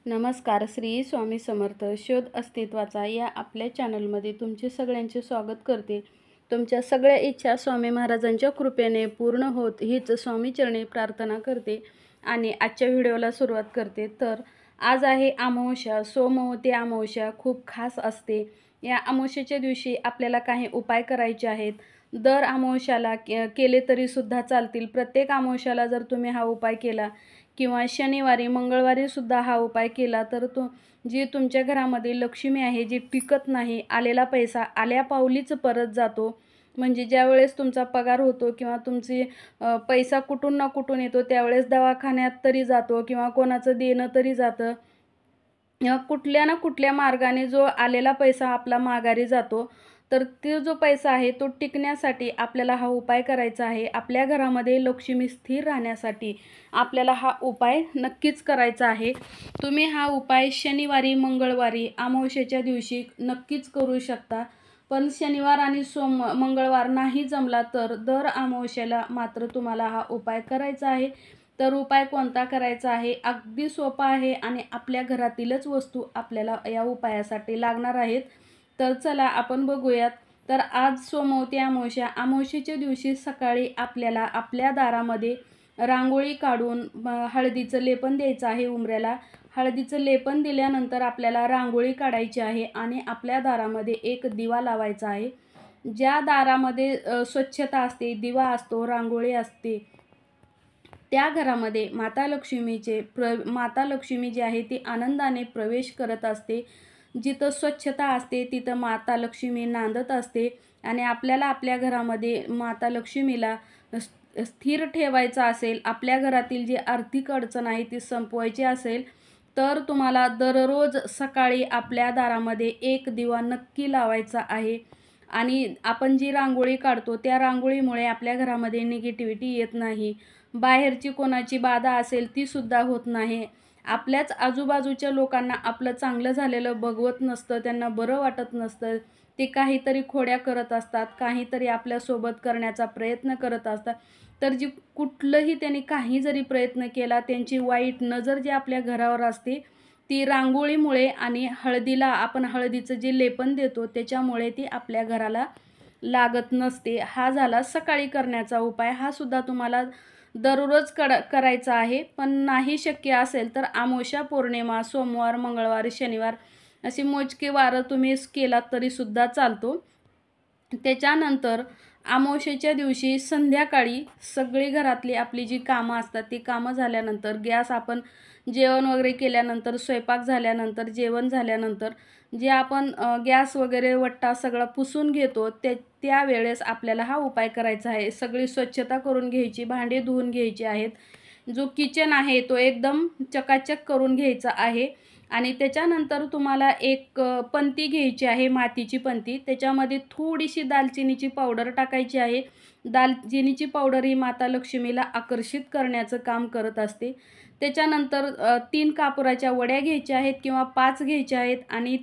नमस्कार. श्री स्वामी समर्थ. शोध अस्तित्वाचा या आपल्या चॅनलमध्ये तुमचे सगळ्यांचे स्वागत करते. तुमच्या सगळ्या इच्छा स्वामी महाराजांच्या कृपेने पूर्ण होत हीच स्वामीचरणी प्रार्थना करते आणि आजच्या व्हिडिओला सुरुवात करते. तर आज आहे अमावस्या. सोमवती अमावस्या खूप खास असते. या अमावस्येच्या दिवशी आपल्याला काही उपाय करायचे आहेत. दर अमावस्याला केले तरीसुद्धा चालतील. प्रत्येक अमावस्याला जर तुम्ही हा उपाय केला किंवा शनिवारी मंगळवारीसुद्धा हा उपाय केला तर जी तुमच्या घरामध्ये लक्ष्मी आहे, जी टिकत नाही, आलेला पैसा आल्या पावलीच परत जातो. म्हणजे ज्यावेळेस तुमचा पगार होतो किंवा तुमची पैसा कुठून ना कुठून येतो त्यावेळेस दवाखान्यात तरी जातो किंवा कोणाचं देणं तरी जातं किंवा कुठल्या ना कुठल्या मार्गाने जो आलेला पैसा आपला माघारी जातो. तर तो जो पैसा आहे तो टिकण्यासाठी आपल्याला हा उपाय करायचा आहे. आपल्या घरामध्ये लक्ष्मी स्थिर राहण्यासाठी आपल्याला हा उपाय नक्कीच करायचा आहे. तुम्ही हा उपाय शनिवारी मंगळवारी अमावस्येच्या दिवशी नक्कीच करू शकता. पण शनिवार आणि मंगळवार नाही जमला तर दर अमावस्येला मात्र तुम्हाला हा उपाय करायचा आहे. तर उपाय कोणता करायचा आहे? अगदी सोपा आहे आणि आपल्या घरातीलच वस्तू आपल्याला या उपायासाठी लागणार आहेत. तर चला आपण बघूयात. तर आज सोमवती अमावस्या. अमावस्येच्या दिवशी सकाळी आपल्याला आपल्या दारामध्ये रांगोळी काढून हळदीचं लेपन द्यायचं आहे उंबऱ्याला. हळदीचं लेपन दिल्यानंतर आपल्याला रांगोळी काढायची आहे आणि आपल्या दारामध्ये एक दिवा लावायचा आहे. ज्या दारामध्ये स्वच्छता असते, दिवा असतो, रांगोळी असते, त्या घरामध्ये माता लक्ष्मी जी आहे ती आनंदाने प्रवेश करत असते. जिथं स्वच्छता असते तिथं माता लक्ष्मी नांदत असते आणि आपल्याला आपल्या घरामध्ये माता लक्ष्मीला स्थिर ठेवायचं असेल, आपल्या घरातील जी आर्थिक अडचण आहे ती संपवायची असेल तर तुम्हाला दररोज सकाळी आपल्या दारामध्ये एक दिवा नक्की लावायचा आहे. आणि आपण जी रांगोळी काढतो त्या रांगोळीमुळे आपल्या घरामध्ये निगेटिव्हिटी येत नाही. बाहेरची कोणाची बाधा असेल तीसुद्धा होत नाही. आपल्याच आजूबाजूच्या लोकांना आपलं चांगलं झालेलं बघवत नसतं, त्यांना बरं वाटत नसतं. ते काहीतरी खोड्या करत असतात, काहीतरी आपल्यासोबत करण्याचा प्रयत्न करत असतात. तर जी कुठलंही त्यांनी काही जरी प्रयत्न केला, त्यांची वाईट नजर जी आपल्या घरावर असते ती रांगोळीमुळे आणि आपण हळदीचं जे लेपन देतो त्याच्यामुळे ती आपल्या घराला लागत नसते. हा झाला सकाळी करण्याचा उपाय. हा सुद्धा तुम्हाला दररोज करायचा आहे. पण नाही शक्य असेल तर अमावस्या, पौर्णिमा, सोमवार, मंगळवार, शनिवार अशी मोजके वारं तुम्ही केलात तरीसुद्धा चालतो. त्याच्यानंतर अमावस्येच्या दिवशी संध्याकाळी सगळी घरातली आपली जी कामं असतात ती कामं झाल्यानंतर आपण जेवण वगैरे केल्यानंतर, स्वयंपाक झाल्यानंतर, जेवण झाल्यानंतर जे आपण गॅस वगैरे वट्टा सगळं पुसून घेतो त्यावेळेस आपल्याला हा उपाय करायचा आहे. सगळी स्वच्छता करून घ्यायची, भांडी धुवून घ्यायची आहेत. जो किचन आहे तो एकदम चकाचक करून घ्यायचा आहे आणि त्याच्यानंतर तुम्हाला एक पंती घ्यायची आहे, मातीची पंती. त्याच्यामध्ये थोडीशी दालचिनीची पावडर टाकायची आहे. दालचिनीची पावडर ही माता लक्ष्मीला आकर्षित करण्याचं काम करत असते. त्याच्यानंतर 3 कापुराच्या वड्या घ्यायच्या आहेत किंवा 5 घ्यायच्या आहेत आणि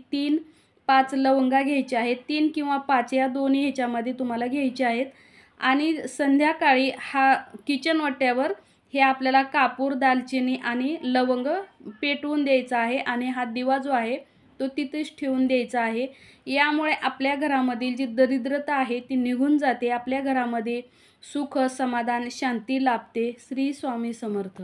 5 लवंगा घ्यायच्या आहेत. 3 किंवा 5 या दोन्ही ह्याच्यामध्ये तुम्हाला घ्यायच्या आहेत. आणि संध्याकाळी हा किचन वट्ट्यावर हे आपल्याला कापूर, दालचिनी आणि लवंग पेटवून द्यायचा आहे आणि हा दिवा जो आहे तो तिथेच ठेवून द्यायचा आहे. यामुळे आपल्या घरामधील जी दरिद्रता आहे ती निघून जाते. आपल्या घरामध्ये सुख, समाधान, शांती लाभते. श्री स्वामी समर्थ.